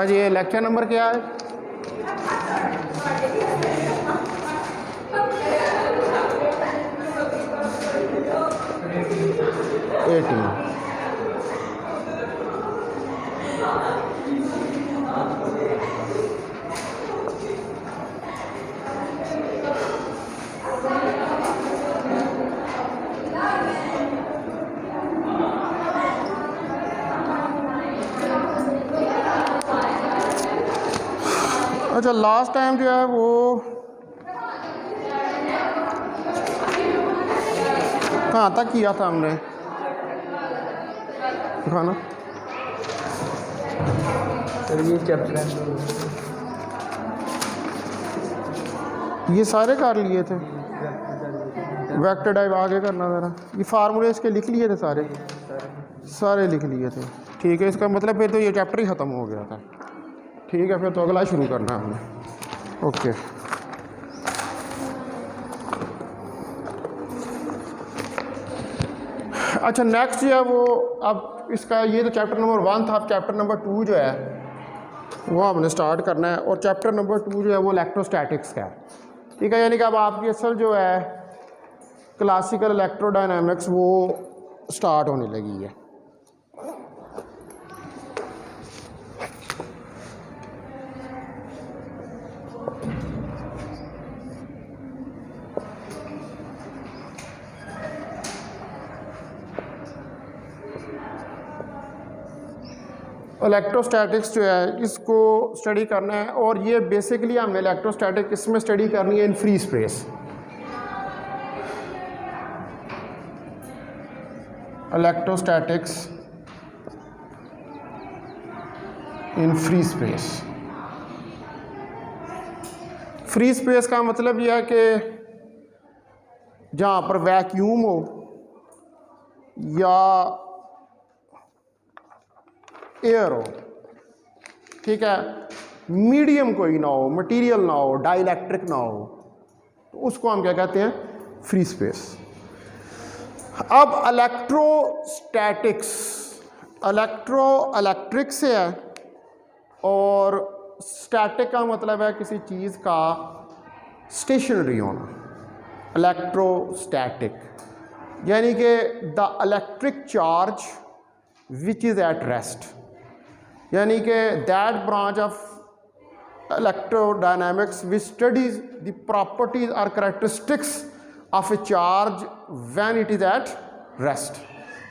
आज ये lecture number क्या है? 18। अच्छा, लास्ट टाइम जो है वो कहाँ तक किया था हमने? दिखाना। ये चैप्टर ये सारे कर लिए थे। वेक्टर डाइव आगे करना ज़रा। ये फार्मूले इसके लिख लिए थे सारे लिख लिए थे। ठीक है, इसका मतलब फिर तो ये चैप्टर ही ख़त्म हो गया था। ठीक है, फिर तो अगला शुरू करना है हमने। ओके, अच्छा नेक्स्ट जो है वो अब इसका ये तो चैप्टर नंबर 1 था। अब चैप्टर नंबर 2 जो है वो हमने स्टार्ट करना है और चैप्टर नंबर 2 जो है वो इलेक्ट्रोस्टैटिक्स का है। ठीक है, यानी कि अब आपकी असल जो है क्लासिकल इलेक्ट्रोडायनामिक्स वो स्टार्ट होने लगी है। इलेक्ट्रोस्टैटिक्स जो है इसको स्टडी करना है और ये बेसिकली हमने इलेक्ट्रोस्टैटिक इसमें स्टडी करनी है in free space. Electrostatics in free space. Free space का मतलब यह है कि जहाँ पर वैक्यूम हो या एयर हो, ठीक है, मीडियम कोई ना हो, मटेरियल ना हो, डाइलेक्ट्रिक ना हो, तो उसको हम क्या कहते हैं? Free space. अब इलेक्ट्रिक से है और स्टैटिक का मतलब है किसी चीज़ का स्टेशनरी होना। इलेक्ट्रोस्टैटिक यानी कि the electric charge which is at rest, यानी कि that branch of electrodynamics which studies the properties और characteristics of a charge when it is at rest.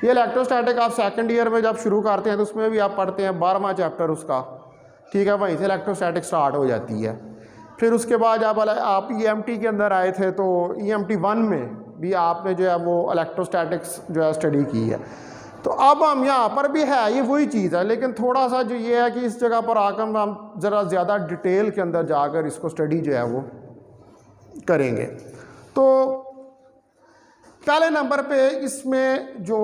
ये इलेक्ट्रोस्टैटिक आप सेकंड ईयर में जब शुरू करते हैं तो उसमें भी आप पढ़ते हैं 12वां चैप्टर उसका। ठीक है, वहीं से इलेक्ट्रोस्टैटिक स्टार्ट हो जाती है। फिर उसके बाद जब आप EMT के अंदर आए थे तो EMT 1 में भी आपने जो है वो इलेक्ट्रोस्टैटिक्स जो है स्टडी की है। तो अब हम यहाँ पर भी है ये वही चीज़ है, लेकिन थोड़ा सा जो ये है कि इस जगह पर आकर हम ज़रा ज़्यादा डिटेल के अंदर जाकर इसको स्टडी जो है वो करेंगे। तो पहले नंबर पे इसमें जो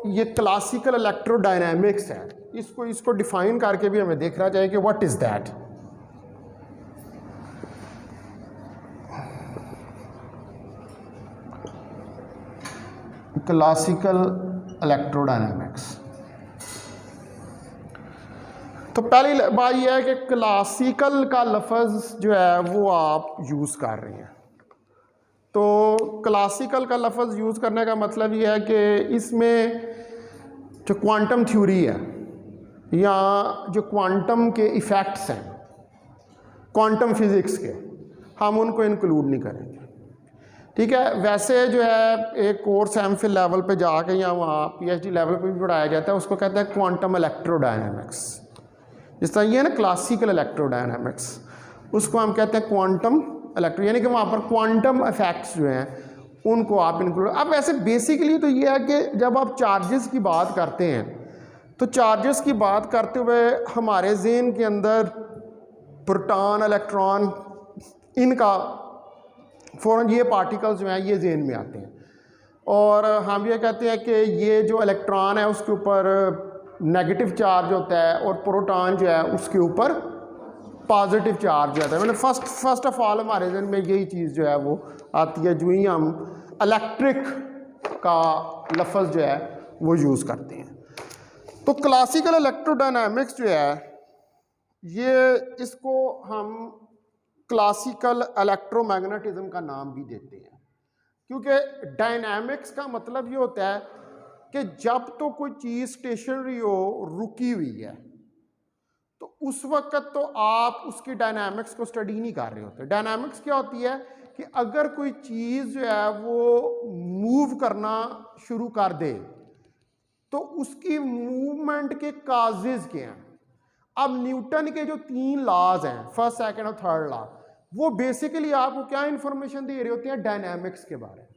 ये क्लासिकल इलेक्ट्रोडायनामिक्स है इसको डिफाइन करके भी हमें देखना चाहिए कि what is that. Classical electrodynamics. तो पहली बात यह है कि क्लासिकल का लफ्ज़ जो है वो आप यूज़ कर रहे हैं। तो क्लासिकल का लफ्ज़ यूज़ करने का मतलब यह है कि इसमें जो क्वांटम थ्योरी है या जो क्वांटम के इफ़ेक्ट्स हैं क्वांटम फिज़िक्स के, हम उनको इंक्लूड नहीं करेंगे। ठीक है, वैसे जो है एक कोर्स MPhil लेवल पे जाके या वहाँ PhD लेवल पे भी पढ़ाया जाता है, उसको कहते हैं क्वांटम इलेक्ट्रोडायनामिक्स। जिस तरह ये है ना क्लासिकल इलेक्ट्रोडायनामिक्स, उसको हम कहते हैं क्वांटम इलेक्ट्रो, यानी कि वहाँ पर क्वांटम इफेक्ट्स जो हैं उनको आप इंक्लूड। अब वैसे बेसिकली तो ये है कि जब आप चार्जेस की बात करते हैं तो चार्जेस की बात करते हुए हमारे ज़हन के अंदर प्रोटॉन, इलेक्ट्रॉन, इनका फ़ौरन ये पार्टिकल्स जो हैं ये ज़हन में आते हैं। और हम ये कहते हैं कि ये जो इलेक्ट्रॉन है उसके ऊपर नेगेटिव चार्ज होता है और प्रोटॉन जो है उसके ऊपर पॉजिटिव चार्ज होता है। मतलब फर्स्ट ऑफ ऑल हमारे ज़हन में यही चीज़ जो है वो आती है जो ही हम इलेक्ट्रिक का लफ्ज़ जो है वो यूज़ करते हैं। तो क्लासिकल इलेक्ट्रोडायनामिक्स जो है ये इसको हम क्लासिकल इलेक्ट्रोमैग्नेटिज्म का नाम भी देते हैं, क्योंकि डायनामिक्स का मतलब ये होता है कि जब तो कोई चीज़ स्टेशनरी हो, रुकी हुई है, तो उस वक्त तो आप उसकी डायनामिक्स को स्टडी नहीं कर रहे होते। डायनामिक्स क्या होती है कि अगर कोई चीज़ जो है वो मूव करना शुरू कर दे तो उसकी मूवमेंट के काजेज क्या हैं। अब न्यूटन के जो 3 लॉज हैं, फर्स्ट सेकंड और थर्ड लॉ, वो बेसिकली आपको क्या इंफॉर्मेशन दे रहे होते हैं डायनामिक्स के बारे में,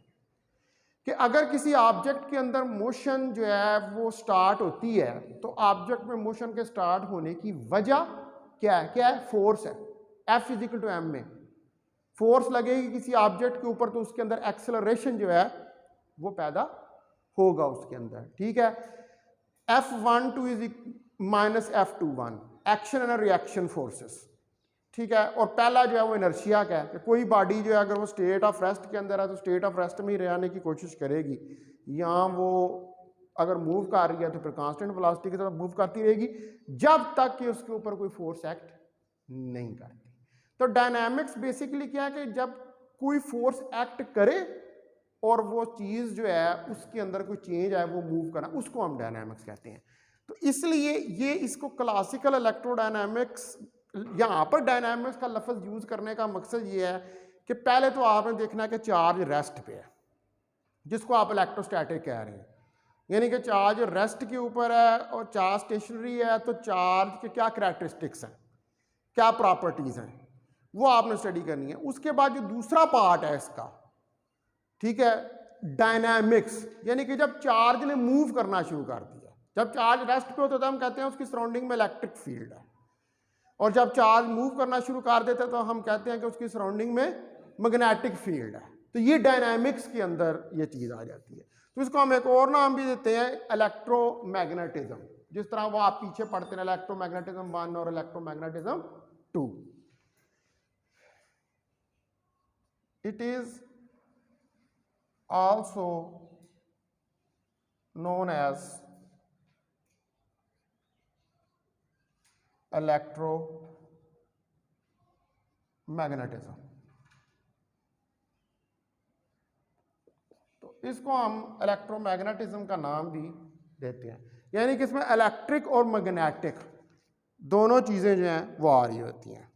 कि अगर किसी ऑब्जेक्ट के अंदर मोशन जो है वो स्टार्ट होती है तो ऑब्जेक्ट में मोशन के स्टार्ट होने की वजह क्या है? क्या है? फोर्स है। F इजिकल टू एम में फोर्स लगेगी किसी ऑब्जेक्ट के ऊपर तो उसके अंदर एक्सेलरेशन जो है वो पैदा होगा उसके अंदर, ठीक है। F12 is minus F21, action and reaction forces, ठीक है। और पहला जो है वो इनर्शिया का है कि कोई बॉडी जो है अगर वो स्टेट ऑफ रेस्ट के अंदर है तो स्टेट ऑफ रेस्ट में ही रहने की कोशिश करेगी, यहाँ वो अगर मूव कर रही है तो फिर कांस्टेंट वेलोसिटी की तरफ मूव करती रहेगी जब तक कि उसके ऊपर कोई फोर्स एक्ट नहीं करती। तो डायनामिक्स बेसिकली क्या है कि जब कोई फोर्स एक्ट करे और वो चीज़ जो है उसके अंदर कोई चेंज है वो मूव करना, उसको हम डायनामिक्स कहते हैं। तो इसलिए ये इसको क्लासिकल इलेक्ट्रोडायनामिक्स, यहाँ पर डायनामिक्स का लफ्ज़ यूज़ करने का मकसद ये है कि पहले तो आपने देखना है कि चार्ज रेस्ट पे है, जिसको आप इलेक्ट्रोस्टैटिक कह रहे हैं, यानी कि चार्ज रेस्ट के ऊपर है और चार्ज स्टेशनरी है, तो चार्ज के क्या करैक्टरिस्टिक्स हैं, क्या प्रॉपर्टीज़ हैं, वो आपने स्टडी करनी है। उसके बाद जो दूसरा पार्ट है इसका, ठीक है, डायनामिक्स, यानी कि जब चार्ज ने मूव करना शुरू कर दिया, जब चार्ज रेस्ट पे होता है तो हम कहते हैं उसकी सराउंडिंग में इलेक्ट्रिक फील्ड है, और जब चार्ज मूव करना शुरू कर देता है तो हम कहते हैं कि उसकी सराउंडिंग में मैग्नेटिक फील्ड है। तो ये डायनामिक्स के अंदर ये चीज़ आ जाती है। तो इसको हम एक और नाम भी देते हैं इलेक्ट्रोमैग्नेटिज्म, जिस तरह वो आप पीछे पढ़ते हैं इलेक्ट्रोमैग्नेटिज्म 1 और electromagnetism 2। It is also known as electromagnetism। तो इसको हम इलेक्ट्रोमैग्नेटिज्म का नाम भी देते हैं, यानी कि इसमें इलेक्ट्रिक और मैग्नेटिक दोनों चीज़ें जो हैं वो आ रही होती हैं।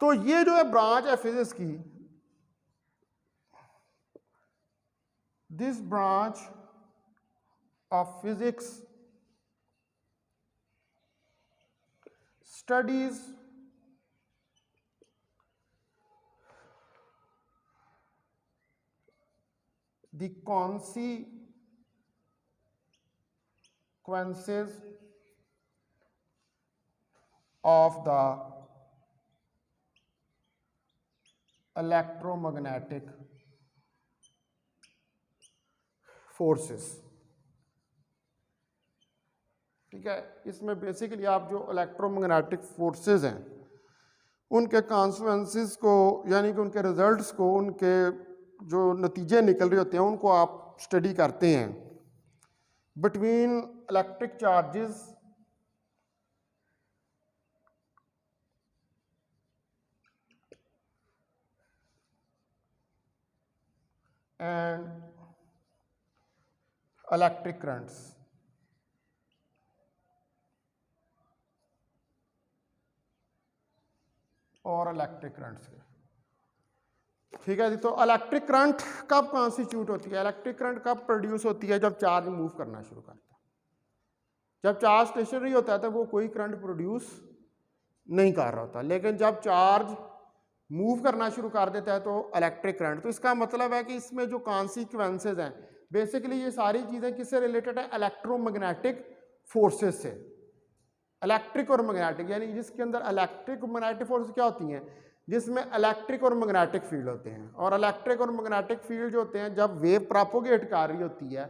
तो ये जो है ब्रांच है फिजिक्स की, this branch of physics studies the consequences of the electromagnetic forces, ठीक है। इसमें बेसिकली आप जो इलेक्ट्रोमैग्नेटिक फोर्सेस हैं उनके कॉन्सिक्वेंसेस को, यानी कि उनके रिजल्ट्स को, उनके जो नतीजे निकल रहे होते हैं उनको आप स्टडी करते हैं between electric charges and electric currents. और इलेक्ट्रिक करंट्स के, ठीक है जी। तो इलेक्ट्रिक करंट कब कॉन्स्टिट्यूट होती है, इलेक्ट्रिक करंट कब प्रोड्यूस होती है? जब चार्ज मूव करना शुरू करता है। जब चार्ज स्टेशनरी होता है तो वो कोई करंट प्रोड्यूस नहीं कर रहा होता, लेकिन जब चार्ज मूव करना शुरू कर देता है तो इलेक्ट्रिक करंट। तो इसका मतलब है कि इसमें जो कॉन्सिक्वेंसेज हैं बेसिकली ये सारी चीज़ें किससे रिलेटेड है? इलेक्ट्रोमैग्नेटिक फोर्सेस से। इलेक्ट्रिक और मैग्नेटिक, यानी जिसके अंदर इलेक्ट्रिक और मैग्नेटिक फोर्स क्या होती हैं, जिसमें इलेक्ट्रिक और मैग्नेटिक फील्ड होते हैं। और इलेक्ट्रिक और मैग्नेटिक फील्ड जो होते हैं जब वेव प्रोपोगेट कर रही होती है,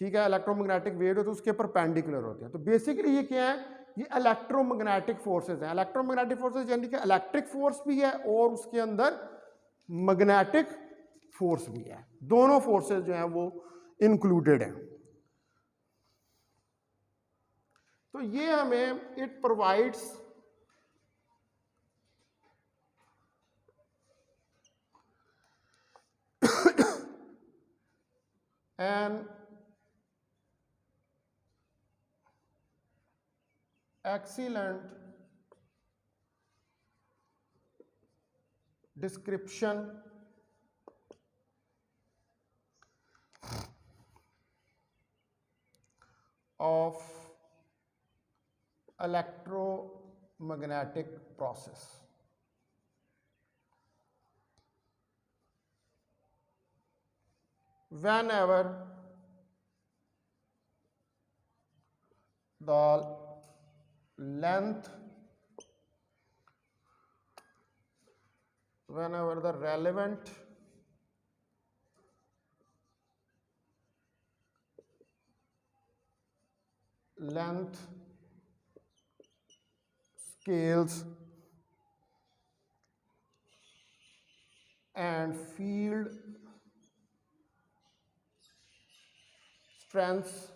ठीक है, इलेक्ट्रोमैग्नेटिक वेव होती है उसके परपेंडिकुलर होते हैं। तो बेसिकली ये क्या है? ये इलेक्ट्रोमैग्नेटिक फोर्सेज हैं। इलेक्ट्रोमैग्नेटिक फोर्सेज यानी कि इलेक्ट्रिक फोर्स भी है और उसके अंदर मैग्नेटिक फोर्स भी है, दोनों फोर्सेज जो हैं वो इंक्लूडेड हैं। तो ये हमें it provides N excellent description of electromagnetic process. Whenever the length, whenever the relevant length scales and field strengths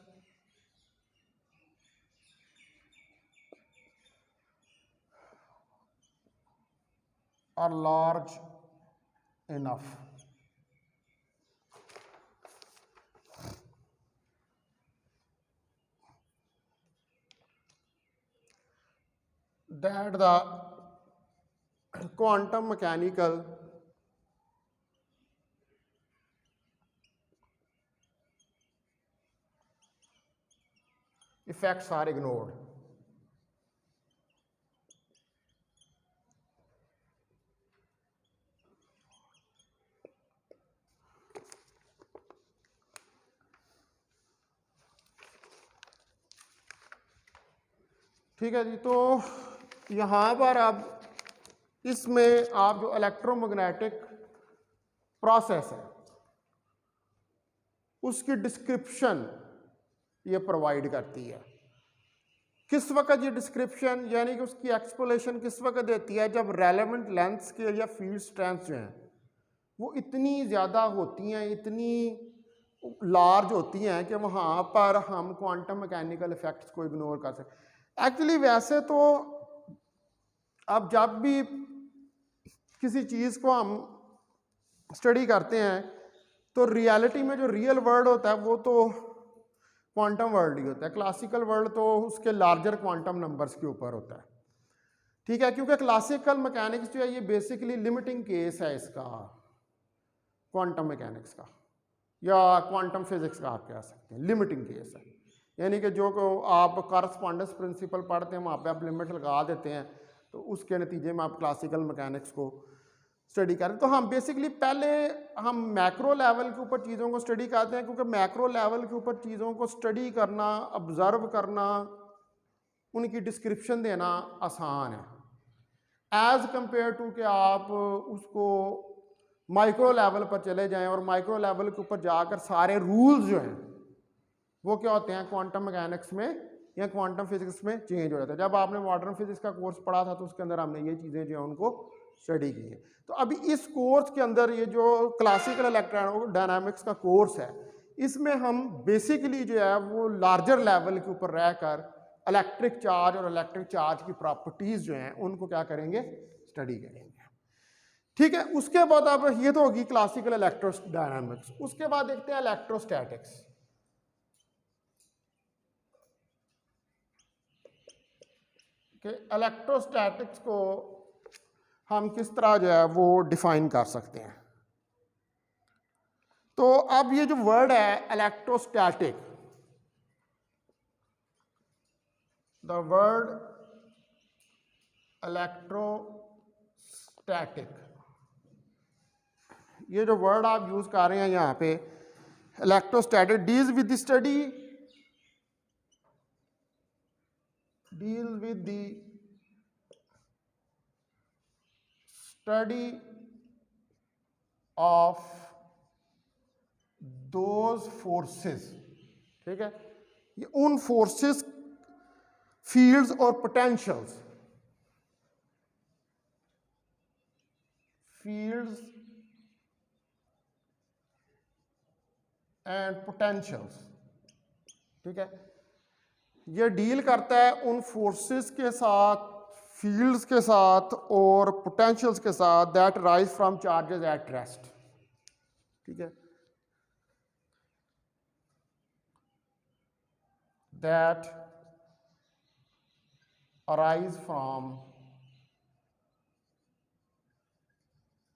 are large enough, that the quantum mechanical effects are ignored. ठीक है जी। तो यहाँ पर अब इसमें आप जो इलेक्ट्रोमैग्नेटिक प्रोसेस है उसकी डिस्क्रिप्शन ये प्रोवाइड करती है। किस वक्त ये डिस्क्रिप्शन यानी कि उसकी एक्सप्लेनेशन किस वक्त देती है? जब रेलेवेंट लेंथ स्केल या फील्ड स्ट्रेंथ जो हैं वो इतनी ज़्यादा होती हैं, इतनी लार्ज होती हैं कि वहाँ पर हम क्वांटम मैकेनिकल इफेक्ट्स को इग्नोर कर सकते। एक्चुअली वैसे तो अब जब भी किसी चीज़ को हम स्टडी करते हैं तो रियलिटी में जो रियल वर्ल्ड होता है वो तो क्वांटम वर्ल्ड ही होता है। क्लासिकल वर्ल्ड तो उसके लार्जर क्वांटम नंबर्स के ऊपर होता है। ठीक है, क्योंकि क्लासिकल मैकेनिक्स जो है ये बेसिकली लिमिटिंग केस है इसका, क्वांटम मैकेनिक्स का या क्वांटम फिजिक्स का आप कह सकते हैं, लिमिटिंग केस है। यानी कि जो को आप कॉरस्पॉन्डेंस प्रिंसिपल पढ़ते हैं वहाँ पे आप लिमिट लगा देते हैं तो उसके नतीजे में आप क्लासिकल मैकेनिक्स को स्टडी करें। तो हम बेसिकली पहले हम मैक्रो लेवल के ऊपर चीज़ों को स्टडी करते हैं, क्योंकि मैक्रो लेवल के ऊपर चीज़ों को स्टडी करना, ऑब्जर्व करना, उनकी डिस्क्रिप्शन देना आसान है एज़ कंपेयर टू कि आप उसको माइक्रो लेवल पर चले जाएं और माइक्रो लेवल के ऊपर जाकर सारे रूल्स जो हैं वो क्या होते हैं क्वांटम मैकेनिक्स में या क्वांटम फिजिक्स में चेंज हो जाता है। जब आपने मॉडर्न फिजिक्स का कोर्स पढ़ा था तो उसके अंदर हमने ये चीज़ें जो है उनको स्टडी की है। तो अभी इस कोर्स के अंदर ये जो क्लासिकल इलेक्ट्रोडायनामिक्स का कोर्स है इसमें हम बेसिकली जो है वो लार्जर लेवल के ऊपर रहकर इलेक्ट्रिक चार्ज और इलेक्ट्रिक चार्ज की प्रॉपर्टीज़ जो हैं उनको क्या करेंगे, स्टडी करेंगे। ठीक है, उसके बाद अब ये तो होगी क्लासिकल इलेक्ट्रोडायनामिक्स। उसके बाद देखते हैं इलेक्ट्रोस्टैटिक्स। इलेक्ट्रोस्टैटिक्स को हम किस तरह जो है वो डिफाइन कर सकते हैं। तो अब ये जो वर्ड है इलेक्ट्रोस्टैटिक, द वर्ड इलेक्ट्रोस्टैटिक, ये जो वर्ड आप यूज कर रहे हैं यहाँ पे electrostatic, deals with the study, deal with the study of those forces। ठीक है, ये उन फोर्सेस, फील्ड्स और पोटेंशियल्स, फील्ड्स एंड पोटेंशियल्स, ठीक है, ये डील करता है उन फोर्सेस के साथ, फील्ड्स के साथ और पोटेंशियल्स के साथ that rise from charges at rest. ठीक है, that arise from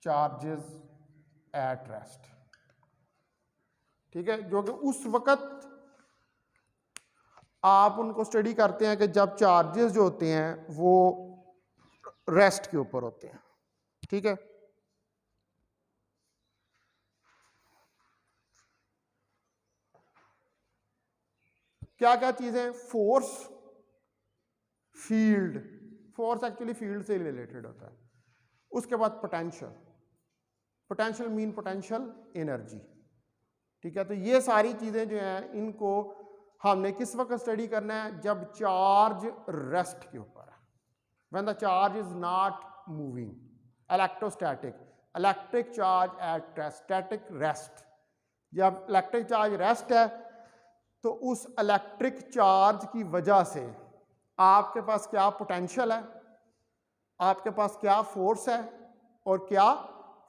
charges at rest. ठीक है, जो कि उस वक्त आप उनको स्टडी करते हैं कि जब चार्जेस जो होते हैं वो रेस्ट के ऊपर होते हैं। ठीक है, क्या क्या चीजें, force, field, force actually field से रिलेटेड होता है, उसके बाद potential, potential mean potential energy. ठीक है, तो ये सारी चीजें जो हैं इनको हमने किस वक्त स्टडी करना है, जब चार्ज रेस्ट के ऊपर है, when the charge is not moving, electrostatic, electric charge at rest, static rest. जब इलेक्ट्रिक चार्ज रेस्ट है तो उस इलेक्ट्रिक चार्ज की वजह से आपके पास क्या पोटेंशियल है, आपके पास क्या फोर्स है और क्या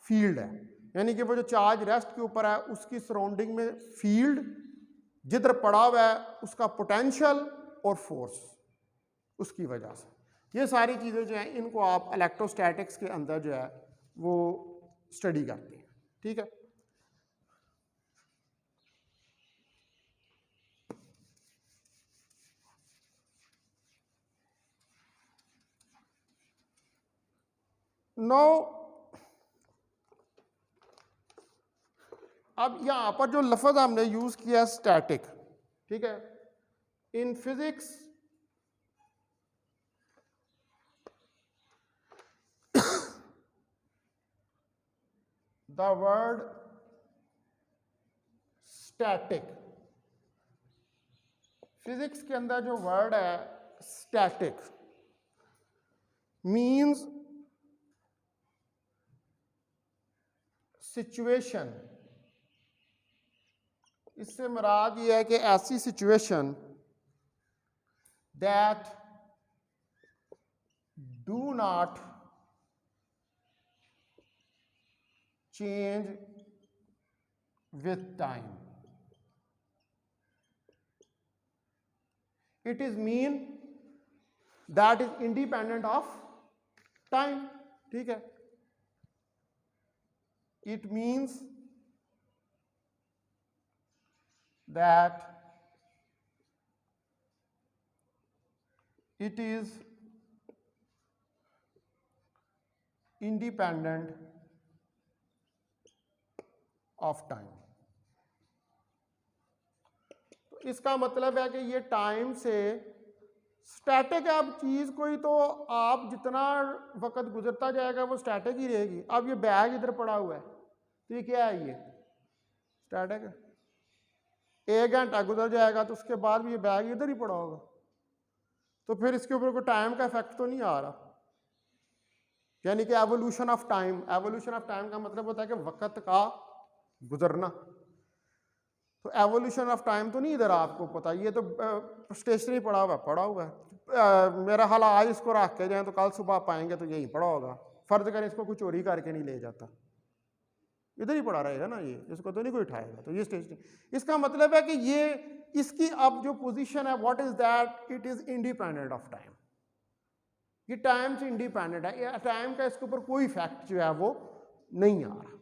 फील्ड है। यानी कि वो जो चार्ज रेस्ट के ऊपर है उसकी सराउंडिंग में फील्ड, जिधर पड़ा हुआ है उसका पोटेंशियल और फोर्स, उसकी वजह से। ये सारी चीज़ें जो हैं इनको आप इलेक्ट्रोस्टैटिक्स के अंदर जो है वो स्टडी करते हैं। ठीक है, नो अब यहां पर जो लफ्ज हमने यूज किया स्टैटिक, ठीक है, in physics the word static, physics के अंदर जो वर्ड है स्टैटिक मीन्स सिचुएशन। इससे मुराद ये है कि ऐसी situation that do not change with time. It is mean that is independent of time. ठीक है, it means that it is independent of time। तो इसका मतलब है कि ये टाइम से स्टैटिक है। अब चीज़ कोई तो आप जितना वक्त गुजरता जाएगा वो स्टैटिक ही रहेगी। अब ये बैग इधर पड़ा हुआ है तो ये क्या है, ये स्टैटिक है। 1 घंटा गुजर जाएगा तो उसके बाद भी ये बैग इधर ही पड़ा होगा, तो फिर इसके ऊपर कोई टाइम का इफेक्ट तो नहीं आ रहा। यानी कि evolution of time, evolution of time का मतलब होता है कि वक्त का गुजरना। तो एवोल्यूशन ऑफ टाइम तो नहीं इधर आपको पता, ये तो स्टेशनरी पड़ा हुआ है। मेरा हाल आज इसको रख के जाए तो कल सुबह पाएंगे तो यही पड़ा होगा। फर्ज करें इसको कोई चोरी करके नहीं ले जाता, इधर ही पड़ा रहेगा ना, ये इसको तो नहीं कोई उठाएगा। तो ये स्टेशनरी, इसका मतलब है कि ये इसकी अब जो पोजीशन है what is that, it is independent of time. ये टाइम से इंडिपेंडेंट है, टाइम का इसके ऊपर कोई इफेक्ट जो है वो नहीं आ रहा।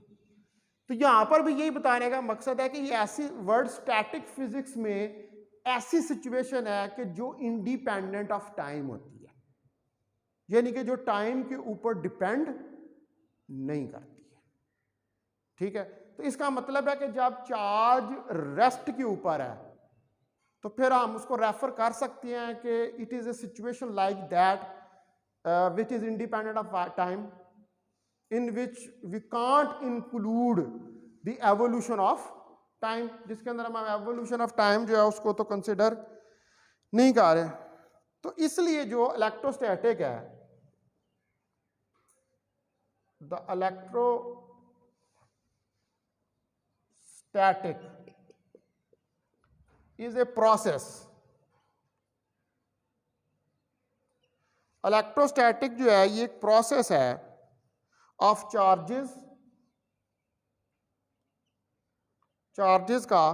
तो यहां पर भी यही बताने का मकसद है कि ये ऐसी वर्ड स्टैटिक फिजिक्स में ऐसी सिचुएशन है कि जो इंडिपेंडेंट ऑफ टाइम होती है, यानी कि जो टाइम के ऊपर डिपेंड नहीं करती है। ठीक है, तो इसका मतलब है कि जब चार्ज रेस्ट के ऊपर है तो फिर हम उसको रेफर कर सकते हैं कि it is A situation like that which is independent of time, in which we can't include the evolution of time, जिसके अंदर हम evolution of time जो है उसको तो कंसिडर नहीं कर रहे। तो इसलिए जो इलेक्ट्रोस्टैटिक है, the electrostatic is a process electrostatic जो है ये एक प्रोसेस है ऑफ चार्जेस का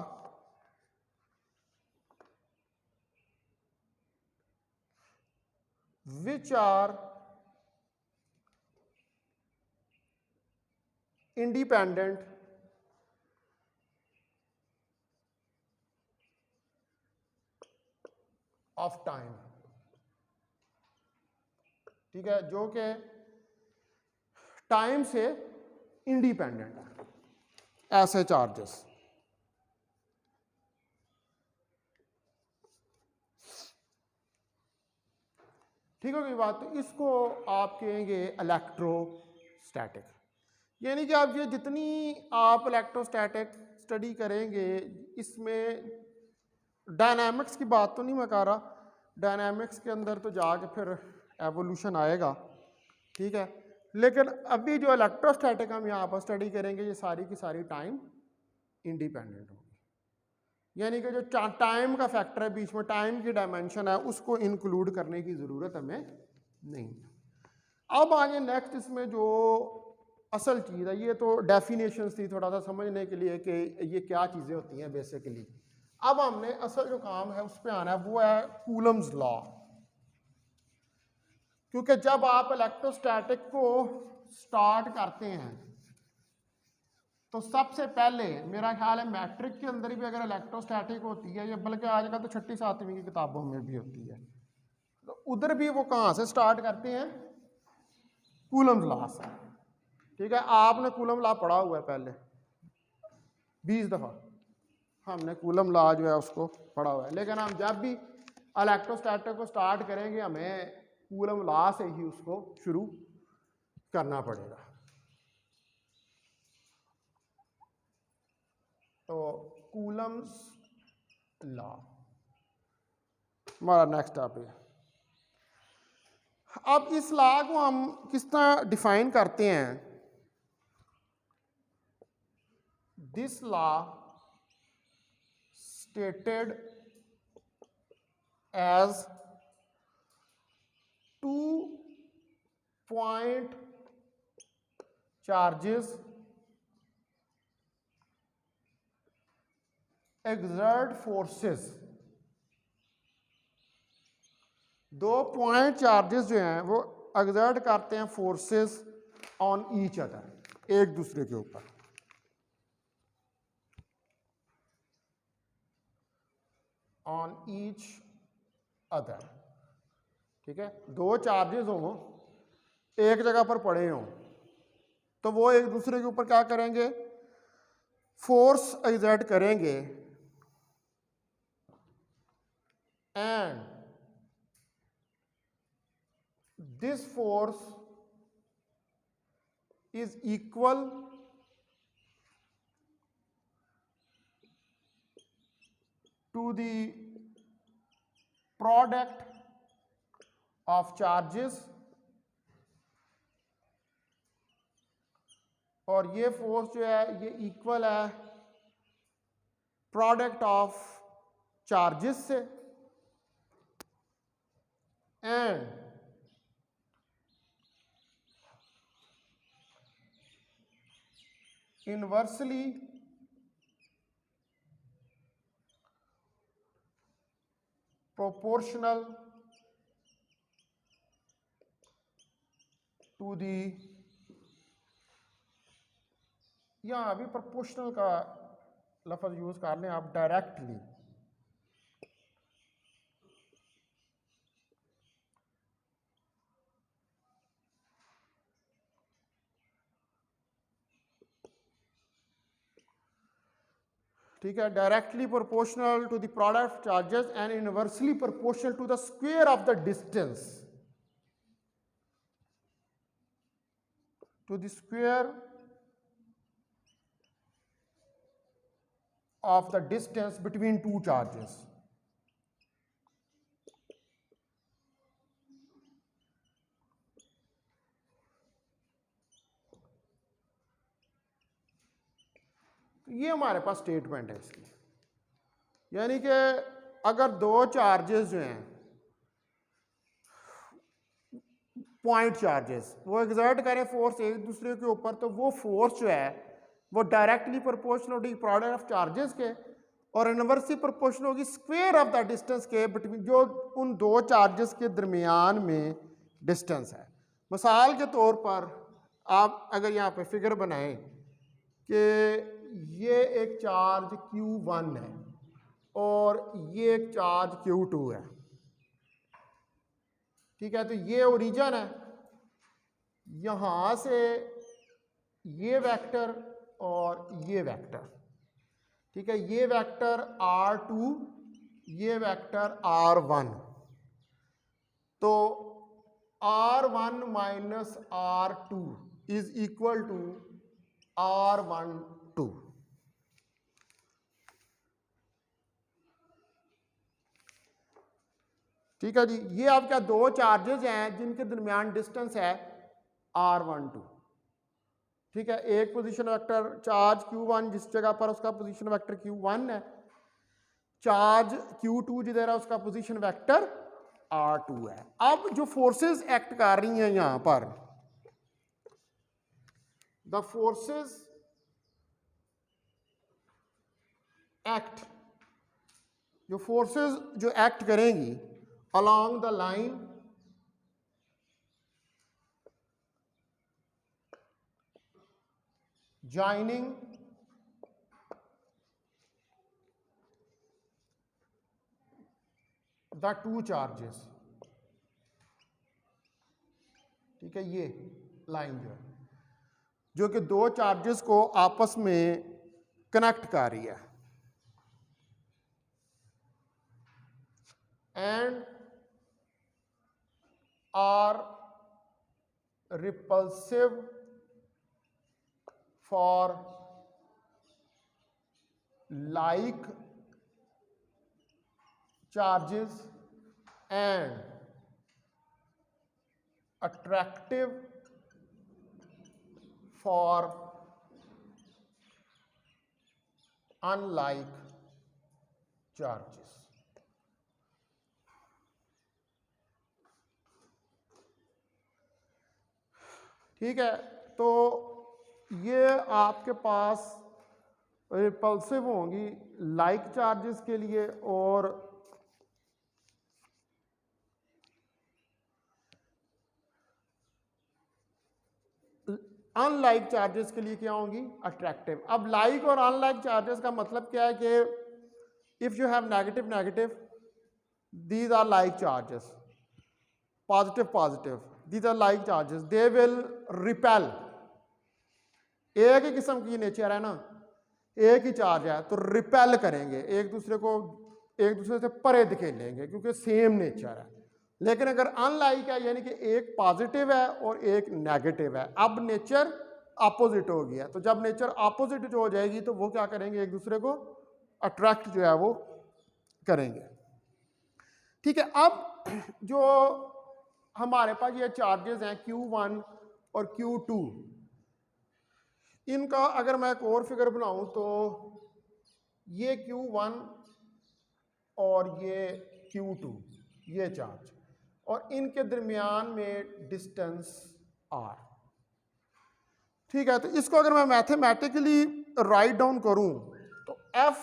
which are independent of time। ठीक है, जो कि टाइम से इंडिपेंडेंट है ऐसे चार्जेस। ठीक होगी बात। तो इसको आप कहेंगे इलेक्ट्रोस्टैटिक। यानी कि आप ये जितनी आप इलेक्ट्रोस्टैटिक स्टडी करेंगे इसमें डायनामिक्स की बात तो नहीं मैं कर रहा, डायनामिक्स के अंदर तो जाके फिर एवोल्यूशन आएगा, ठीक है, लेकिन अभी जो इलेक्ट्रोस्टैटिक हम यहाँ पर स्टडी करेंगे ये सारी की सारी टाइम इंडिपेंडेंट होगी। यानी कि जो टाइम का फैक्टर है बीच में, टाइम की डायमेंशन है, उसको इंक्लूड करने की ज़रूरत हमें नहीं है। अब आगे नेक्स्ट इसमें जो असल चीज़ है, ये तो डेफिनेशंस थी थोड़ा सा समझने के लिए कि ये क्या चीज़ें होती हैं बेसिकली। अब हमने असल जो काम है उस पर आना है, वो है कूलम्स लॉ। क्योंकि जब आप इलेक्ट्रोस्टैटिक को स्टार्ट करते हैं तो सबसे पहले मेरा ख्याल है मैट्रिक के अंदर भी अगर इलेक्ट्रोस्टैटिक होती है, या बल्कि आजकल तो 6ठी 7वीं की किताबों में भी होती है, तो उधर भी वो कहाँ से स्टार्ट करते हैं, कूलम्स लॉ से। ठीक है, आपने कूलम लॉ पढ़ा हुआ है पहले 20 दफ़ा, हमने कूलम लॉ जो है उसको पढ़ा हुआ है, लेकिन हम जब भी इलेक्ट्रोस्टैटिक को स्टार्ट करेंगे हमें कूलम लॉ से ही उसको शुरू करना पड़ेगा। तो कूलम्स लॉ हमारा नेक्स्ट टॉपिक है। अब इस लॉ को हम किस तरह डिफाइन करते हैं, this law stated as 2-point charges exert forces। 2 point charges जो हैं वो exert करते हैं फोर्सेस ऑन ईच अदर, एक दूसरे के ऊपर। ऑन ईच अदर, ठीक है, 2 चार्जेस हों, एक जगह पर पड़े हों, तो वो एक दूसरे के ऊपर क्या करेंगे, फोर्स एक्सर्ट करेंगे, and this force is equal to the product of charges, और ये फोर्स जो है ये इक्वल है प्रोडक्ट ऑफ चार्जेस से, and inversely proportional to the, यहाँ अभी प्रोपोर्शनल का लफ्ज़ यूज़ कर लें आप, डायरेक्टली ठीक है, directly proportional to the product charges and inversely proportional to the square of the distance, to the square of the distance between 2 charges। तो ये हमारे पास स्टेटमेंट है इसकी, यानी कि अगर 2 चार्जेस जो हैं पॉइंट चार्जेस, वो एग्जर्ट करें फोर्स एक दूसरे के ऊपर, तो वो फोर्स जो है वो डायरेक्टली प्रोपोर्शनल होगी प्रोडक्ट ऑफ चार्जेस के, और इनवर्सली प्रोपोर्शनल होगी स्क्वायर ऑफ द डिस्टेंस के बिटवीन, जो उन दो चार्जेस के दरमियान में डिस्टेंस है। मिसाल के तौर पर आप अगर यहाँ पे फिगर बनाएं कि ये एक चार्ज Q1 है और ये एक चार्ज Q2 है, ठीक है, तो ये ओरिजिन है, यहाँ से ये वेक्टर और ये वेक्टर, ठीक है, ये वेक्टर R2, ये वेक्टर R1, तो R1 minus R2 is equal to R12, ठीक है जी। ये आपका दो चार्जेस हैं जिनके दरमियान डिस्टेंस है R12, ठीक है, एक पोजीशन वेक्टर चार्ज Q1 जिस जगह पर उसका पोजीशन वेक्टर Q1 है, चार्ज Q2 जिधर है उसका पोजीशन वेक्टर R2 है। अब जो फोर्सेस एक्ट कर रही हैं यहां पर, द फोर्सेस एक्ट, जो फोर्सेस जो एक्ट करेंगी along the line joining the two charges, ठीक है, ये लाइन जो है जो कि दो चार्जेस को आपस में कनेक्ट कर रही है, and are repulsive for like charges and attractive for unlike charges। ठीक है, तो ये आपके पास रिपल्सिव होंगी लाइक चार्जेस के लिए, और अनलाइक चार्जेस के लिए क्या होंगी, अट्रैक्टिव। अब लाइक और अनलाइक चार्जेस का मतलब क्या है कि if you have negative negative, these are like charges, positive positive, these are like charges, they will repel. एक ही किस्म की नेचर है ना, एक ही चार्ज है तो रिपेल करेंगे, एक दूसरे को एक दूसरे से परे धकेलेंगे क्योंकि सेम नेचर है। लेकिन अगर अनलाइक है यानी कि एक पॉजिटिव है और एक नेगेटिव है, अब नेचर अपोजिट हो गया, तो जब नेचर अपोजिट हो जाएगी तो वो क्या करेंगे, एक दूसरे को अट्रैक्ट जो है वो करेंगे। ठीक है, अब जो हमारे पास ये चार्जेस हैं Q1 और Q2, इनका अगर मैं एक और फिगर बनाऊं तो ये Q1 और ये Q2, ये चार्ज, और इनके दरमियान में डिस्टेंस R, ठीक है। तो इसको अगर मैं मैथमेटिकली राइट डाउन करूं तो F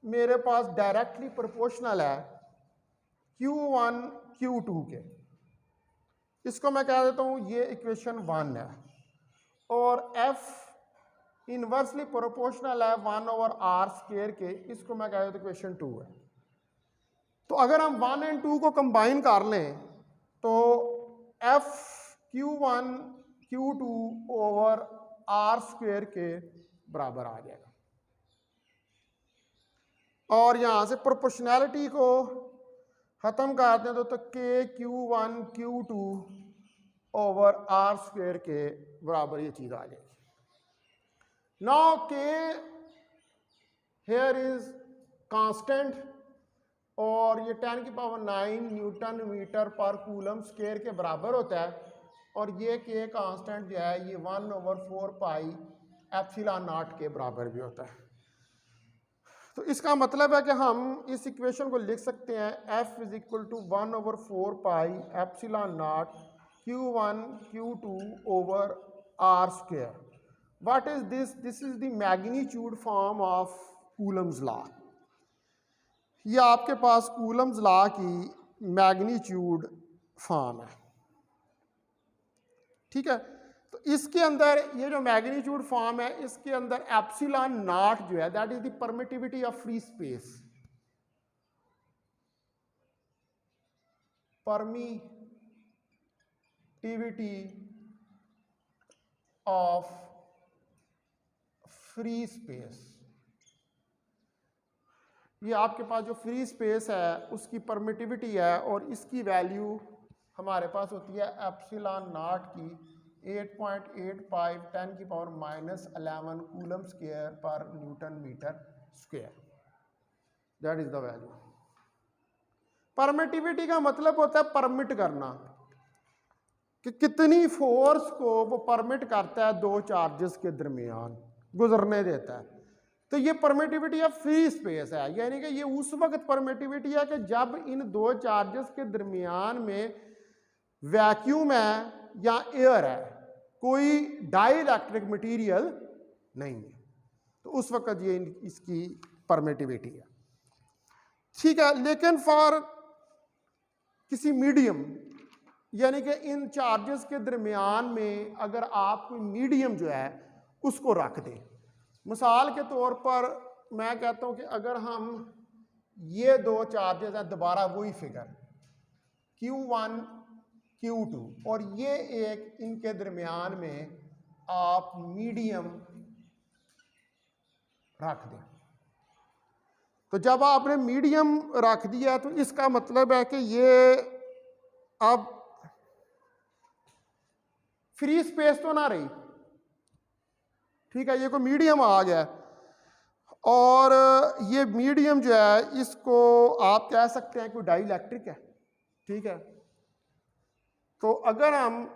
मेरे पास डायरेक्टली प्रोपोर्शनल है Q1 Q2 के, इसको मैं कह देता हूं ये इक्वेशन 1 है, और F इनवर्सली प्रोपोर्शनल है 1/r² के, इसको मैं कह देता हूं इक्वेशन 2 है। तो अगर हम 1 और 2 को कंबाइन कर लें तो F Q1 Q2 over r² के बराबर आ जाएगा, और यहां से प्रोपोर्शनैलिटी को खत्म कर दें तो K Q1 Q2 over r² के बराबर ये चीज आ जाएगी। Now K here is constant, और ये 10 की पावर 9 न्यूटन मीटर पर कूलम स्क्वायर के बराबर होता है, और ये K कांस्टेंट जो है ये 1/4 पाई एप्सिलॉन नॉट के बराबर भी होता है। तो इसका मतलब है कि हम इस इक्वेशन को लिख सकते हैं F is equal to 1/4 pi epsilon not Q1 Q2 over R square. What is this? This is the magnitude form of Coulomb's law. ये आपके पास कूलम्स लॉ की मैग्नीट्यूड फॉर्म है, ठीक है। तो इसके अंदर ये जो मैग्नीट्यूड फॉर्म है, इसके अंदर एप्सिलॉन नॉट जो है that is the permittivity of free space, permittivity of free space. ये आपके पास जो फ्री स्पेस है उसकी परमिटिविटी है और इसकी वैल्यू हमारे पास होती है एप्सिलॉन नॉट की 8.85 10 की पावर -11 कूलम स्क्वायर पर newton metre square. That is the value. Permittivity का मतलब होता है परमिट करना, कि कितनी फोर्स को वो परमिट करता है दो चार्जेस के दरमियान गुजरने देता है। तो ये परमिटिविटी ऑफ फ्री स्पेस है, यानी कि ये उस वक्त परमिटिविटी है कि जब इन दो चार्जेस के दरमियान में वैक्यूम है या एयर है, कोई डाइइलेक्ट्रिक मटेरियल नहीं है, तो उस वक्त ये इसकी परमिटिविटी है, ठीक है। लेकिन फॉर किसी मीडियम, यानी कि इन चार्जेस के दरमियान में अगर आप कोई मीडियम जो है उसको रख दें, मिसाल के तौर पर मैं कहता हूं कि अगर हम ये दो चार्जेस हैं, दोबारा वही फिगर Q1 Q2, और ये एक इनके दरमियान में आप मीडियम रख दें, तो जब आपने मीडियम रख दिया तो इसका मतलब है कि ये अब फ्री स्पेस तो ना रही, ठीक है। ये कोई मीडियम आ गया और ये मीडियम जो है इसको आप कह सकते हैं कोई डाइइलेक्ट्रिक है, ठीक है। तो अगर हम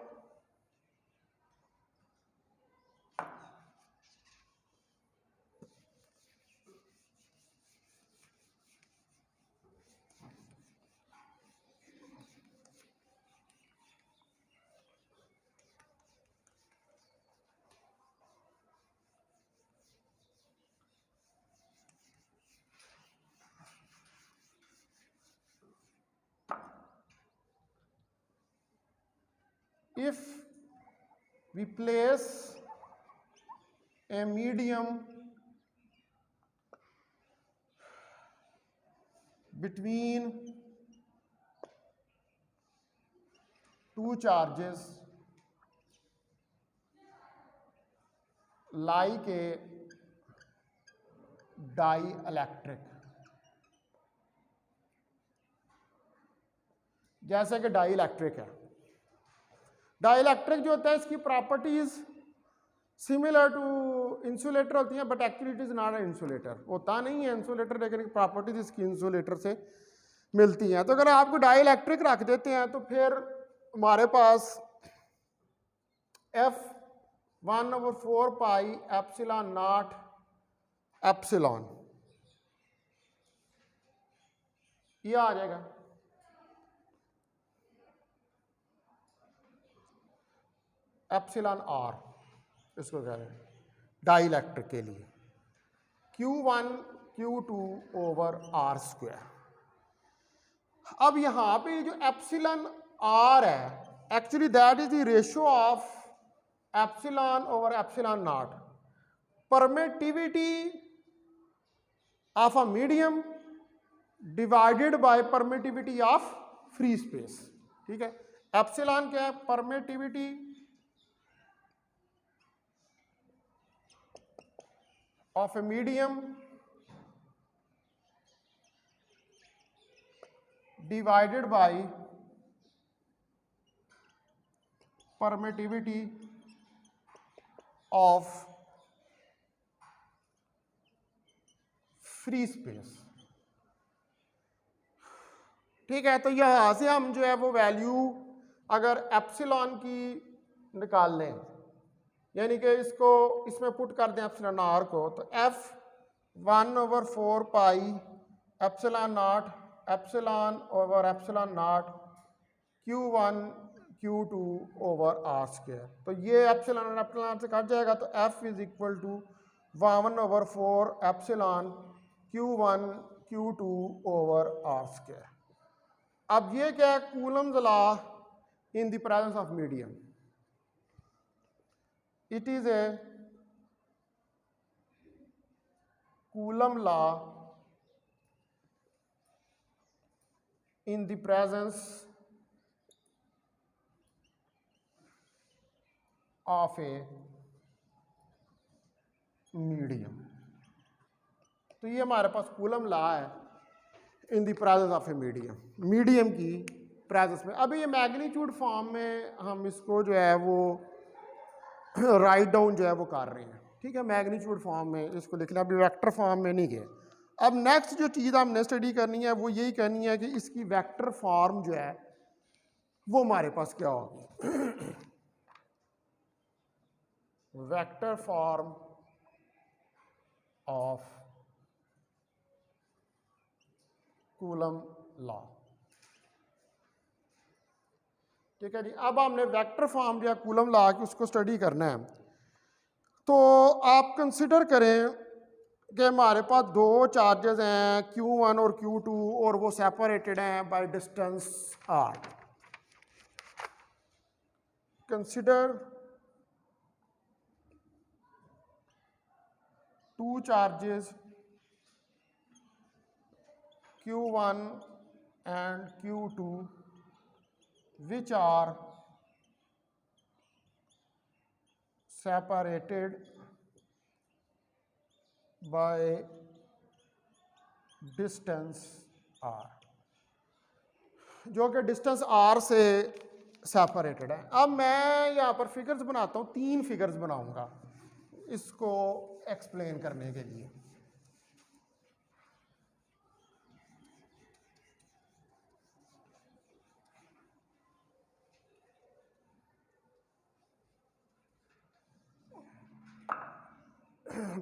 if we place a medium between two charges like a dielectric, जैसे कि डाइइलेक्ट्रिक है। डाइइलेक्ट्रिक जो होता है इसकी प्रॉपर्टीज सिमिलर टू इंसुलेटर होती हैं, but actually it is not an insulator, होता नहीं है इंसुलेटर, लेकिन प्रॉपर्टीज इसकी इंसुलेटर से मिलती हैं। तो अगर आपको डाइइलेक्ट्रिक रख देते हैं तो फिर हमारे पास F1/4 pi epsilon naught epsilon ये आ जाएगा, एप्सिलॉन आर इसको कह रहे हैं डाइइलेक्ट्रिक के लिए, Q1 Q2 over R square. अब यहां पे जो एप्सिलॉन आर है actually that is the ratio of epsilon over epsilon not, permittivity of a medium divided by permittivity of free space, ठीक है। एप्सिलॉन क्या है? Permittivity of a medium divided by permittivity of free space, ठीक है। तो यहां से हम जो है वो वैल्यू अगर एप्सिलॉन की निकाल लें, यानी कि इसको इसमें पुट कर दें एप्सिलॉन आर को, तो F1/4 pi epsilon naught epsilon over epsilon not Q1 Q2 over R square. तो ये एप्सिलॉन एप्सिलॉन से कट जाएगा, तो F is equal to 1/4 epsilon Q1 Q2 over R square. अब ये क्या है, Coulomb's law in the presence of medium. It is a Coulomb law in the presence of a medium। तो ये हमारे पास कूलम लॉ है इन the presence of a medium, medium की presence में। अभी ये मैग्नीट्यूड फॉर्म में हम इसको जो है वो राइट डाउन जो है वो कर रहे हैं, ठीक है, मैग्नीट्यूड फॉर्म में इसको लिखना, अभी वेक्टर फॉर्म में नहीं गए। अब नेक्स्ट जो चीज़ हमने स्टडी करनी है वो यही करनी है कि इसकी वेक्टर फॉर्म जो है वो हमारे पास क्या होगी। Vector form of coulomb law, ठीक है जी। अब हमने वेक्टर फॉर्म जो है कूलम लॉ की उसको स्टडी करना है। तो आप कंसिडर करें कि हमारे पास दो चार्जेस हैं Q1 और Q2 और वो सेपरेटेड हैं by distance r। Consider two charges Q1 and Q2 which are separated by distance r, जो कि डिस्टेंस r से सेपरेटेड है। अब मैं यहाँ पर फिगर्स बनाता हूँ, 3 फिगर्स बनाऊंगा इसको एक्सप्लेन करने के लिए।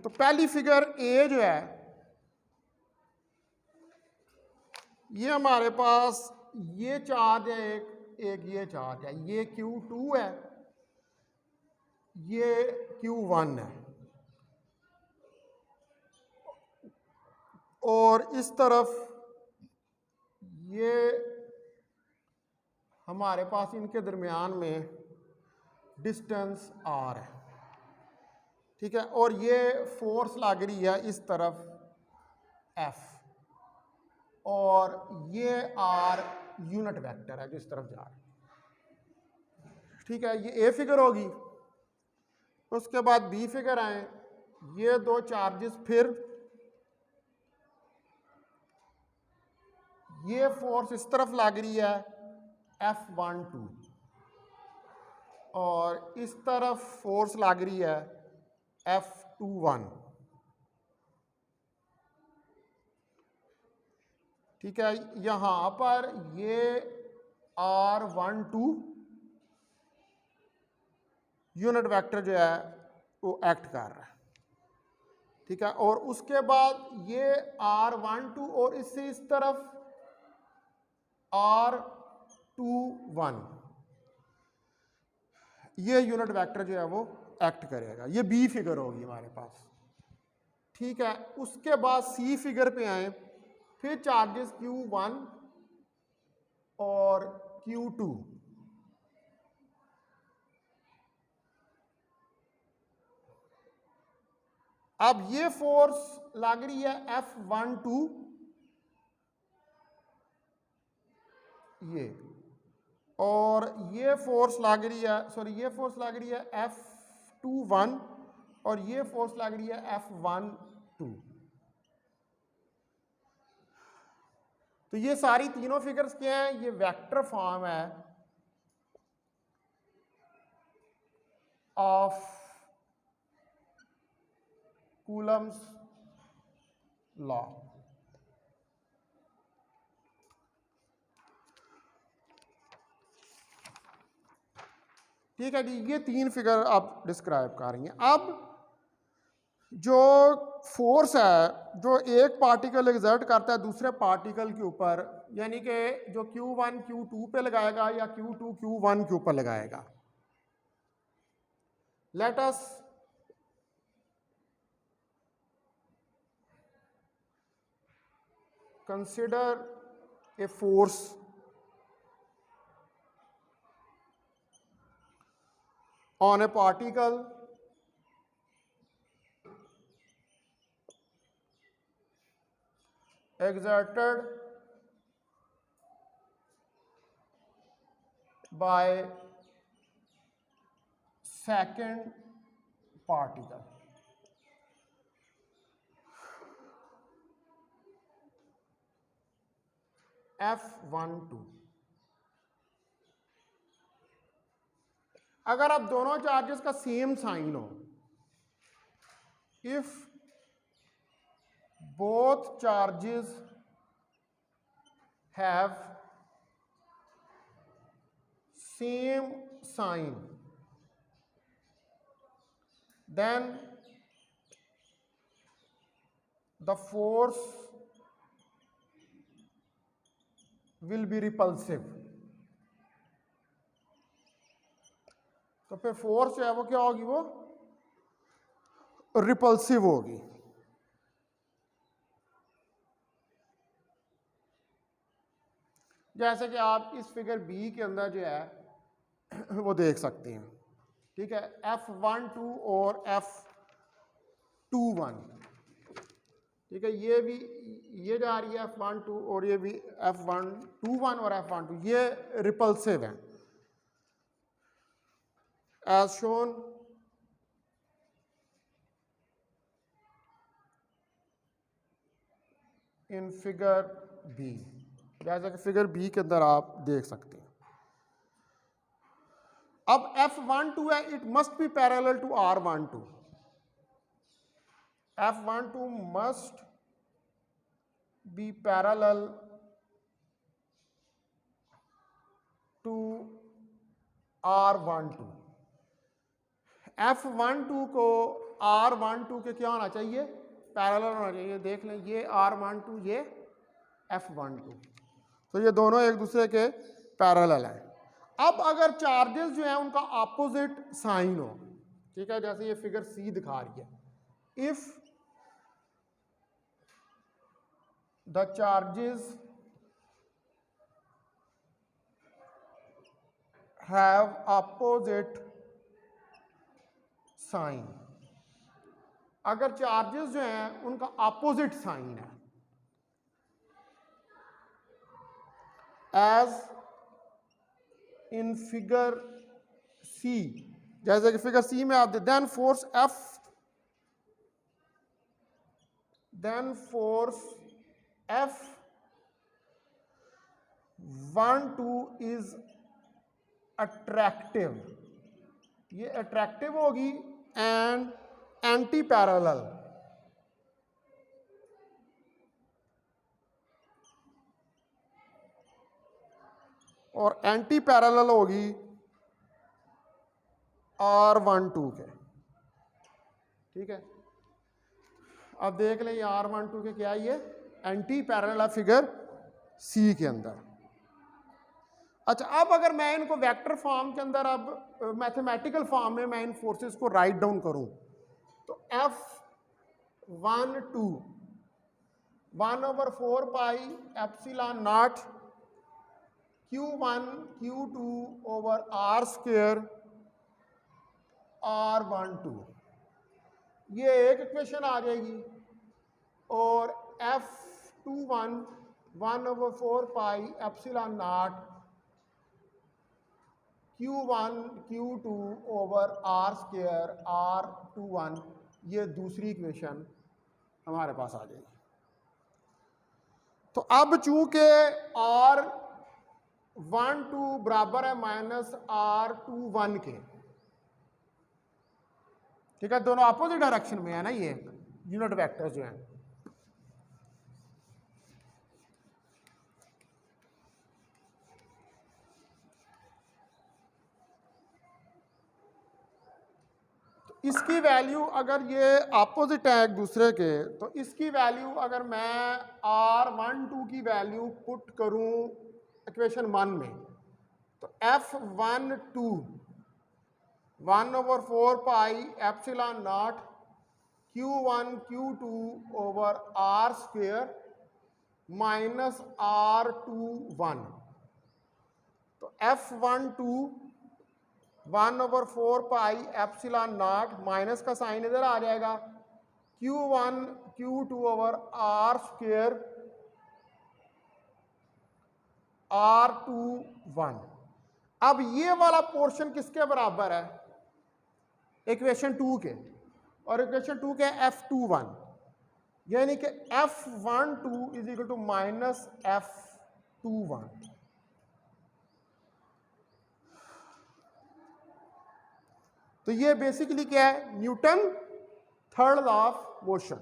तो पहली फिगर ए जो है, ये हमारे पास ये चार्ज है, एक ये चार्ज है, ये Q2 है, ये Q1 है, और इस तरफ ये हमारे पास इनके दरमियान में डिस्टेंस r है, ठीक है, और ये फोर्स लग रही है इस तरफ F, और ये r यूनिट वेक्टर है जिस तरफ जा रहा है, ठीक है। ये ए फिगर होगी। उसके बाद बी फिगर आए, ये दो चार्जेस, फिर ये फोर्स इस तरफ लग रही है F12, और इस तरफ फोर्स लग रही है F21, ठीक है। यहां पर ये R12 यूनिट वेक्टर जो है वो एक्ट कर रहा है, ठीक है। और उसके बाद ये R12 और इससे इस तरफ R21, ये यूनिट वेक्टर जो है वो एक्ट करेगा। ये बी फिगर होगी हमारे पास, ठीक है। उसके बाद सी फिगर पे आए, फिर चार्जेस Q1 और Q2, अब ये फोर्स लग रही है F12, ये, और ये फोर्स लग रही है, सॉरी, ये फोर्स लग रही है F21, और ये फोर्स लग रही है F12। तो ये सारी तीनों फिगर्स क्या हैं, ये वेक्टर फॉर्म है ऑफ कूलम्स लॉ। ठीक है जी, ये 3 फिगर आप डिस्क्राइब कर रही हैं। अब जो फोर्स है जो एक पार्टिकल एग्जर्ट करता है दूसरे पार्टिकल के ऊपर, यानी कि जो Q1 Q2 पे लगाएगा या Q2 Q1 के ऊपर लगाएगा। Let us consider a force on a particle exerted by second particle. F12। अगर अब दोनों चार्जेस का सेम साइन हो, if both charges have same sign, then the force will be repulsive। तो फिर फोर्स जो है वो क्या होगी, वो रिपल्सिव होगी। जैसे कि आप इस फिगर बी के अंदर जो है वो देख सकते हैं, ठीक है। F12 और F21, ठीक है, ये भी ये जा रही है F12 और ये भी F121 और F12, ये रिपल्सिव है as shown in figure B. जैसा कि फिगर बी के अंदर आप देख सकते हैं। अब F12 है, it must be parallel to R12। F12 must be parallel to R12। F12 को R12 के क्या होना चाहिए, पैरेलल होना चाहिए। देख लें, ये R12, ये F12, तो ये दोनों एक दूसरे के पैरेलल हैं। अब अगर चार्जेस जो हैं उनका ऑपोजिट साइन हो, ठीक है, जैसे ये फिगर सी दिखा रही है, if the charges have opposite sign, अगर चार्जेस जो हैं उनका ऑपोजिट साइन है, एज इन फिगर सी, जैसे कि फिगर सी में आप then force F12 is attractive, ये अट्रैक्टिव होगी एंड एंटी पैरेलल। और एंटी पैरेलल होगी R12 के, ठीक है। अब देख लें, ये R12 के क्या है, ये एंटी पैरेलल फिगर सी के अंदर। अच्छा, अब अगर मैं इनको वेक्टर फॉर्म के अंदर, अब मैथमेटिकल फॉर्म में मैं इन फोर्सेस को राइट डाउन करूं, तो F12 1/4 pi epsilon not Q1 Q2 over R square R12, ये एक इक्वेशन आ जाएगी। और F21 1/4 pi epsilon not Q1 Q2 over R square R21, ये दूसरी इक्वेशन हमारे पास आ जाएगी। तो अब चूंकि R12 बराबर है माइनस R21 के, ठीक है, दोनों अपोजिट डायरेक्शन में है ना, ये यूनिट वेक्टर्स जो हैं। तो इसकी वैल्यू अगर ये अपोजिट है एक दूसरे के, तो इसकी वैल्यू अगर मैं R12 की वैल्यू पुट करूं इक्वेशन 1 में, तो F12 1/4 pi epsilon not Q1 Q2 over R square minus R21, तो F12 1/4 pi epsilon not, minus का साइन इधर आ जाएगा, Q1 Q2 over R square R21। अब ये वाला पोर्शन किसके बराबर है? इक्वेशन 2 के, और इक्वेशन 2 के F21, यानी कि F12 is equal to minus F21। तो ये बेसिकली क्या है? Newton third law of motion.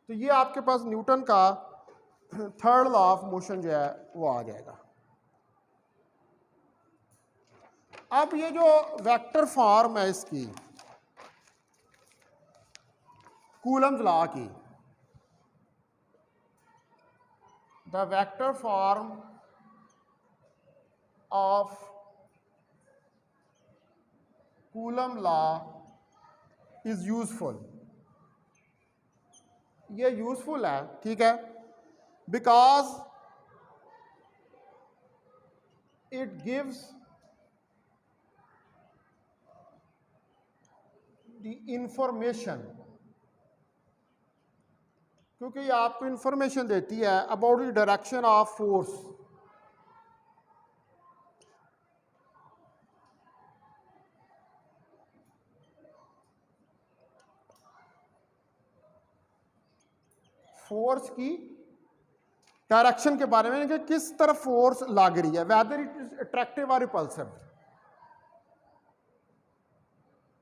तो ये आपके पास न्यूटन का थर्ड लॉ ऑफ मोशन जो है वो आ जाएगा। अब ये जो वेक्टर फॉर्म है इसकी कूलम्स लॉ की, the vector form of coulomb law is useful. ये यूजफुल है, ठीक है, because it gives the information, क्योंकि ये आपको इंफॉर्मेशन देती है about the direction of force. Force की डायरेक्शन के बारे में कि किस तरफ फोर्स लग रही है, वेदर इट इज अट्रैक्टिव और repulsive,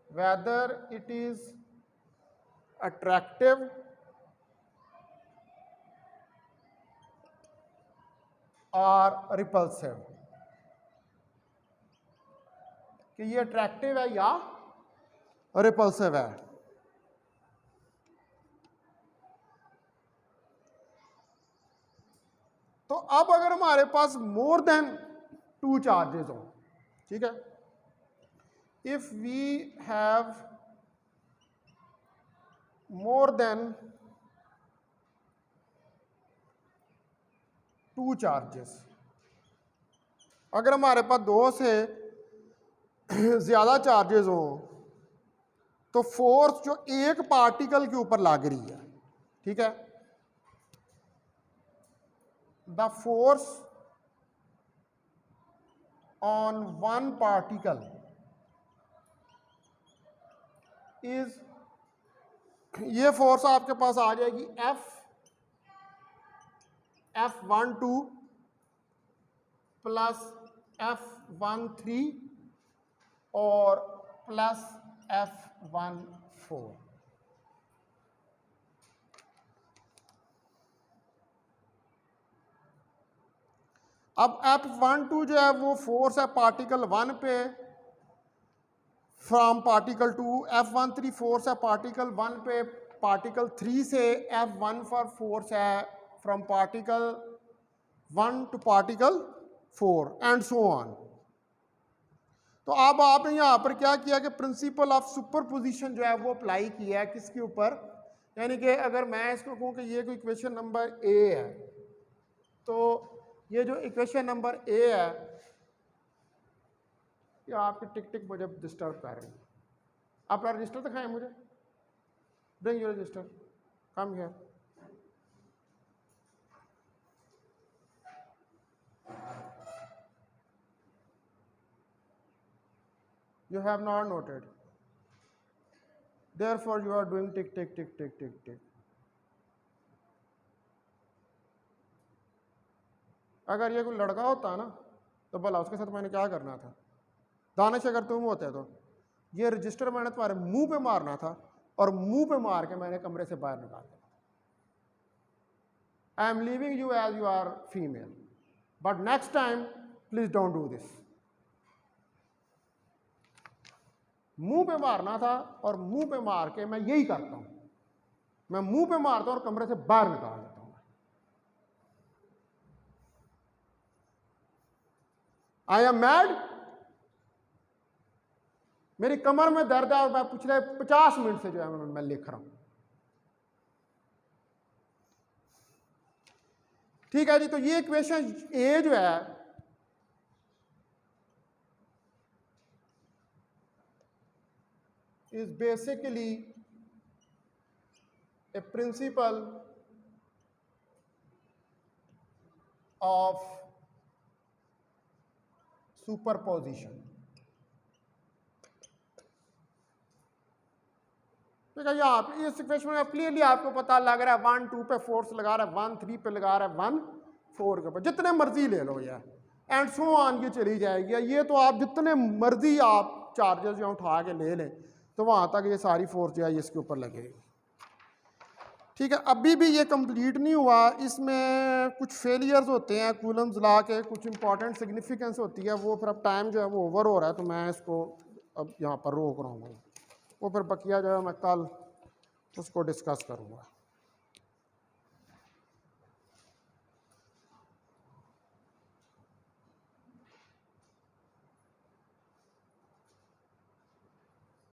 whether it is attractive और रिपल्सिव, कि ये अट्रैक्टिव है या रिपल्सिव है। तो अब अगर हमारे पास मोर देन 2 चार्जेस हो, ठीक है, if we have more than 2 charges, अगर हमारे पास 2 से ज्यादा चार्जेस हो, तो फोर्स जो एक पार्टिकल के ऊपर लग रही है, ठीक है, the force on one particle is, ये फोर्स आपके पास आ जाएगी F12 प्लस F13 और प्लस F14। अब F12 जो है वो फोर्स है पार्टिकल 1 पे फ्रॉम पार्टिकल 2, F13 फोर्स है पार्टिकल 1 पे पार्टिकल 3 से, F14 फोर्स है from particle 1 to particle 4 and so on. तो अब आपने यहाँ पर क्या किया कि प्रिंसिपल ऑफ सुपरपोजिशन जो है वो अप्लाई किया है किसके ऊपर, यानी कि अगर मैं इसको कहूँ कि ये कोई इक्वेशन नंबर ए है, तो ये जो इक्वेशन नंबर ए है, ये आपकी टिक टिक मुझे डिस्टर्ब कर रही है। आप रजिस्टर दिखाएं मुझे, bring your register, come here. You have not noted, therefore you are doing tick tick tick tick tick tick। अगर ये कोई लड़का होता ना तो भला उसके साथ मैंने क्या करना था? दानिश अगर तुम होते तो ये रजिस्टर मैंने तुम्हारे मुंह पे मारना था और मुंह पे मार के मैंने कमरे से बाहर निकाल दिया। I am leaving you as you are female, but next time please don't do this. मुंह पे मारना था और मुंह पे मार के मैं यही करता हूं, मैं मुंह पे मारता हूं और कमरे से बाहर निकाल देता हूं। आई एम मैड, मेरी कमर में दर्द है और मैं पिछले 50 मिनट से जो है मैं लिख रहा हूं। ठीक है जी, तो ये इक्वेशन ए जो है is basically a principle of superposition। ठीक है, यहाँ पे इस इक्वेशन में क्लियरली आपको पता लग रहा है 1 2 पे फोर्स लगा रहा है, 1 3 पे लगा रहा है, 1 4 के ऊपर, जितने मर्जी ले लो यार, एंड सो ऑन की चली जाएगी। ये तो आप जितने मर्जी आप चार्जेस जो उठा के ले लें तो वहाँ तक ये सारी फोर्स जो है इसके ऊपर लगेगी। ठीक है, अभी भी ये कंप्लीट नहीं हुआ, इसमें कुछ फेलियर्स होते हैं कूलम्स ला के, कुछ इंपॉर्टेंट सिग्निफिकेंस होती है, वो फिर अब टाइम जो है वो ओवर हो रहा है तो मैं इसको अब यहाँ पर रोक रहा हूँ। वो फिर बकिया जो है मैं कल उसको डिस्कस करूँगा।